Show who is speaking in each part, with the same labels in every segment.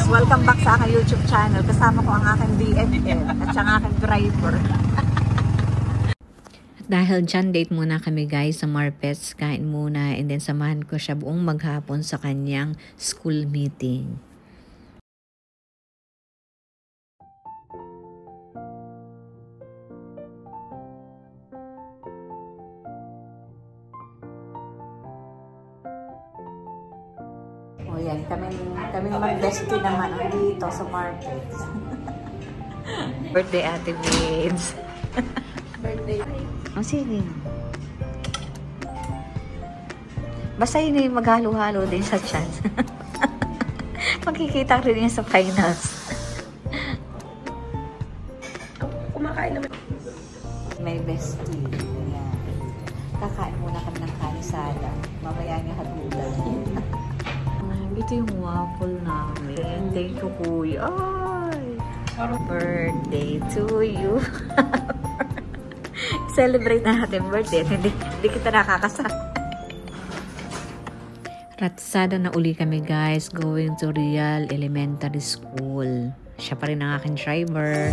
Speaker 1: Welcome back sa aking YouTube channel. Kasama ko ang aking BFF at ang aking driver.
Speaker 2: Dahil dyan, date muna kami guys sa Marpets. Kain muna and then samahan ko siya buong maghapon sa kanyang school meeting.
Speaker 1: O yan, kami mag-bestie naman dito sa Marpets.
Speaker 2: Birthday Ate Vince.
Speaker 1: Birthday.
Speaker 2: Oh, sige. Basta yun yung maghalo-halo din sa chat. Magkikita rin yun sa finals.
Speaker 1: Kumakain naman. May bestie. Ayan. Kakain muna kami ng kanisada. Mamaya niya hatulan.
Speaker 2: Ito yung waffle namin. Thank you, Kuya. Ay! Birthday to you. Celebrate na natin birthday. Hindi kita nakakasama. Ratsada na uli kami guys. Going to Real Elementary School. Siya pa rin ang aking driver.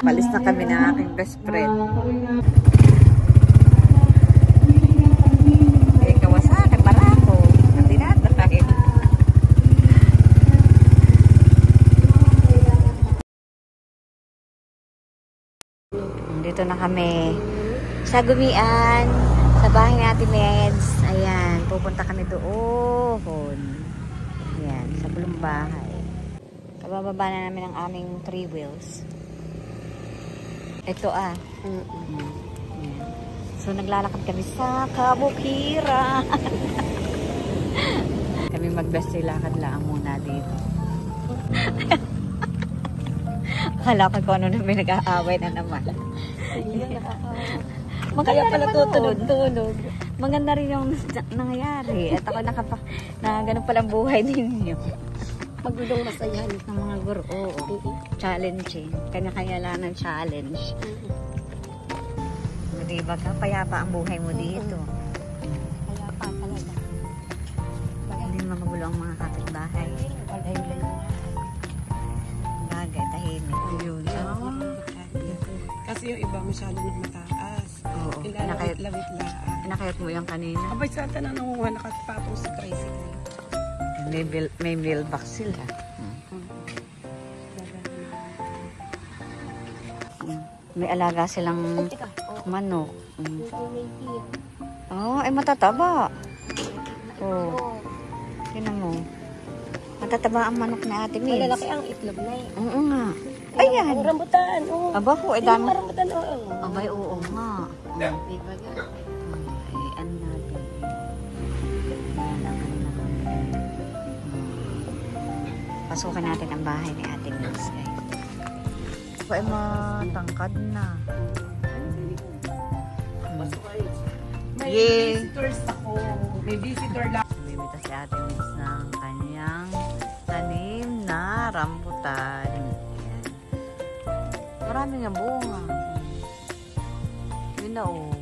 Speaker 1: Palis na kami ng aking best friend. Kawasaki, Barako. Hindi natin tayo.
Speaker 2: Dito na kami sa Gumian, sa bahay natin Meds. Ayan, pupunta kami doon. Ayan, sa bulong bahay. Kabababa na namin ang aming 3 wheels. Ito Ayan. So naglalakad kami sa Kabukira. Kami mag-bestie lakad lang muna dito. Akala ko kung ano na may nag-aaway na naman. Maganda pala tutulog. Maganda rin yung nangyayari. At ako na ganun palang buhay ninyo.
Speaker 1: Magulong masaya
Speaker 2: ng mga guro. Challenging. Kanya-kanya lang ng challenge. Diba ka? Payapa ang buhay mo dito.
Speaker 1: Payapa talaga.
Speaker 2: Hindi magulo ang mga kapitbahay. Bagay, tahimik.
Speaker 1: Ayun. Kasi yung iba masyado ng mataas.
Speaker 2: Oo.
Speaker 1: Inalawit-lawit lang.
Speaker 2: Nakayat mo yung kanina.
Speaker 1: Abay sa ata na nangunguha nakatapos sa tricycle.
Speaker 2: May mailbox sila. May alaga silang manok. Oh, ay matataba. Oh. matataba ang manok na Ate Mids.
Speaker 1: Malalaki ang itlog na eh.
Speaker 2: Oo nga. Ayan.
Speaker 1: Ang rambutan, oo.
Speaker 2: Aba ko, ay
Speaker 1: Yung
Speaker 2: dami.
Speaker 1: rambutan, oo.
Speaker 2: Abay, oo nga.
Speaker 1: Di ba yan?
Speaker 2: Ay, ano natin. Ayan ang ano naman. Pasukan natin ang bahay ni Ate Mids, guys. Aba, ay matangkad na.
Speaker 1: May
Speaker 2: Yay.
Speaker 1: visitors ako. May visitor lang.
Speaker 2: Bibita si Ate Mids ng kanyang tanim na rambutan. Ayan. Marami nga bunga. Yun na oh.